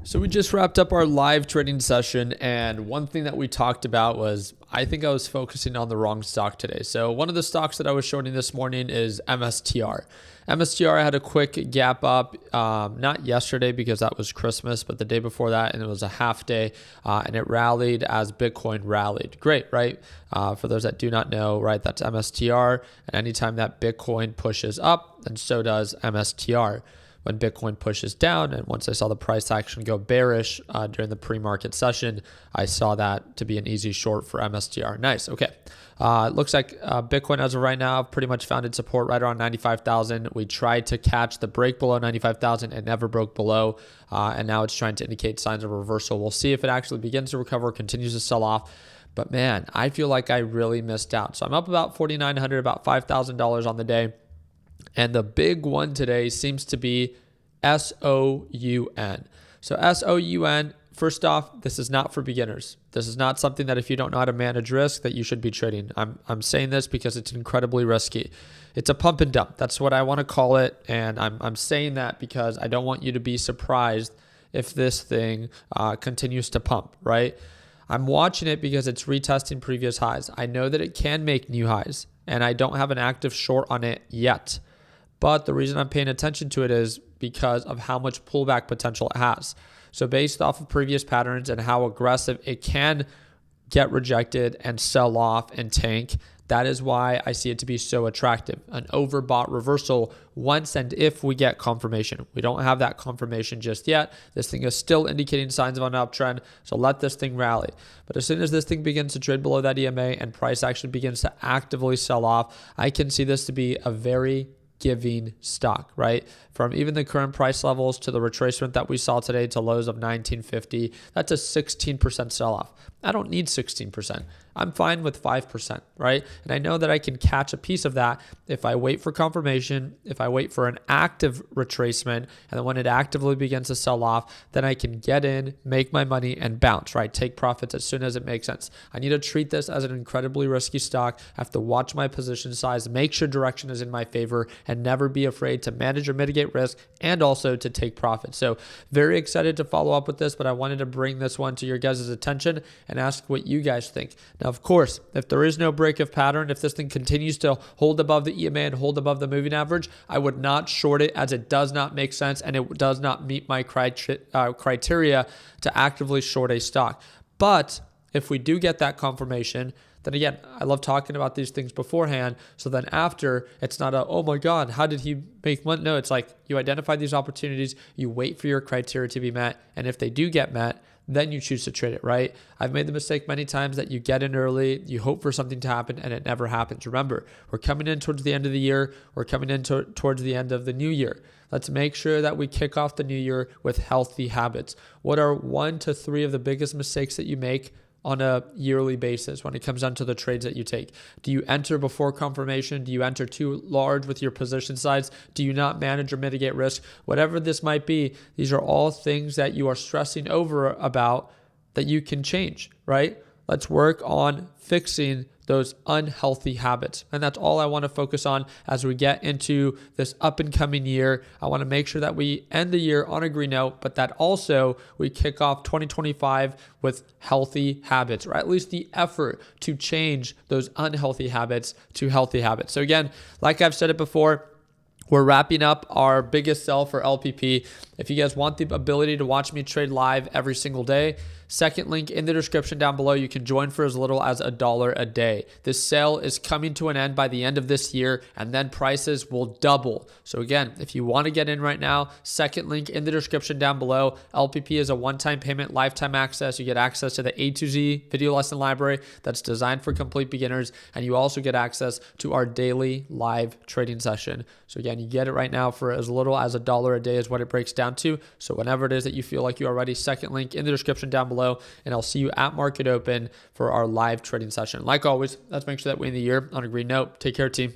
So we just wrapped up our live trading session, and one thing that we talked about was I think I was focusing on the wrong stock today. So one of the stocks that I was shorting this morning is MSTR. MSTR had a quick gap up, not yesterday because that was Christmas, but the day before that, and it was a half day, and it rallied as Bitcoin rallied. Great, right? For those that do not know, right, that's MSTR, and anytime that Bitcoin pushes up, then so does MSTR. When Bitcoin pushes down, and once I saw the price action go bearish during the pre-market session, I saw that to be an easy short for MSTR. Nice. Okay. It looks like Bitcoin as of right now pretty much found its support right around 95,000. We tried to catch the break below 95,000. It never broke below, and now it's trying to indicate signs of reversal. We'll see if it actually begins to recover, continues to sell off. But man, I feel like I really missed out. So I'm up about $4,900, about $5,000 on the day. And the big one today seems to be SOUN. So SOUN, first off, this is not for beginners. This is not something that if you don't know how to manage risk that you should be trading. I'm saying this because it's incredibly risky. It's a pump and dump. That's what I want to call it. And I'm saying that because I don't want you to be surprised if this thing continues to pump, right? I'm watching it because it's retesting previous highs. I know that it can make new highs, and I don't have an active short on it yet. But the reason I'm paying attention to it is because of how much pullback potential it has. So based off of previous patterns and how aggressive it can get rejected and sell off and tank, that is why I see it to be so attractive. An overbought reversal once and if we get confirmation. We don't have that confirmation just yet. This thing is still indicating signs of an uptrend, so let this thing rally. But as soon as this thing begins to trade below that EMA and price action begins to actively sell off, I can see this to be a very giving stock, right? From even the current price levels to the retracement that we saw today to lows of 1950, that's a 16% sell-off. I don't need 16%. I'm fine with 5%, right? And I know that I can catch a piece of that if I wait for confirmation, if I wait for an active retracement, and then when it actively begins to sell off, then I can get in, make my money, and bounce, right? Take profits as soon as it makes sense. I need to treat this as an incredibly risky stock. I have to watch my position size, make sure direction is in my favor, and never be afraid to manage or mitigate risk and also to take profit. So very excited to follow up with this, but I wanted to bring this one to your guys' attention and ask what you guys think. Now, of course, if there is no break of pattern, if this thing continues to hold above the EMA and hold above the moving average, I would not short it as it does not make sense and it does not meet my criteria to actively short a stock. But if we do get that confirmation, then again, I love talking about these things beforehand. So then after, it's not a, oh my God, how did he make money? No, it's like you identify these opportunities, you wait for your criteria to be met. And if they do get met, then you choose to trade it, right? I've made the mistake many times that you get in early, you hope for something to happen, and it never happens. Remember, we're coming in towards the end of the year. We're coming in towards the end of the new year. Let's make sure that we kick off the new year with healthy habits. What are 1 to 3 of the biggest mistakes that you make on a yearly basis when it comes down to the trades that you take? Do you enter before confirmation? Do you enter too large with your position size? Do you not manage or mitigate risk? Whatever this might be, these are all things that you are stressing over about that you can change, right? Let's work on fixing those unhealthy habits. And that's all I want to focus on as we get into this up and coming year. I want to make sure that we end the year on a green note, but that also we kick off 2025 with healthy habits, or at least the effort to change those unhealthy habits to healthy habits. So again, like I've said it before, we're wrapping up our biggest sell for LPP. If you guys want the ability to watch me trade live every single day, second link in the description down below. You can join for as little as $1 a day. This sale is coming to an end by the end of this year, and then prices will double. So again, if you want to get in right now, second link in the description down below. LPP is a one-time payment, lifetime access. You get access to the A to Z video lesson library that's designed for complete beginners, and you also get access to our daily live trading session. So again, you get it right now for as little as $1 a day is what it breaks down to. So whenever it is that you feel like you are ready, second link in the description down below, and I'll see you at market open for our live trading session. Like always, let's make sure that we end the year on a green note. Take care, team.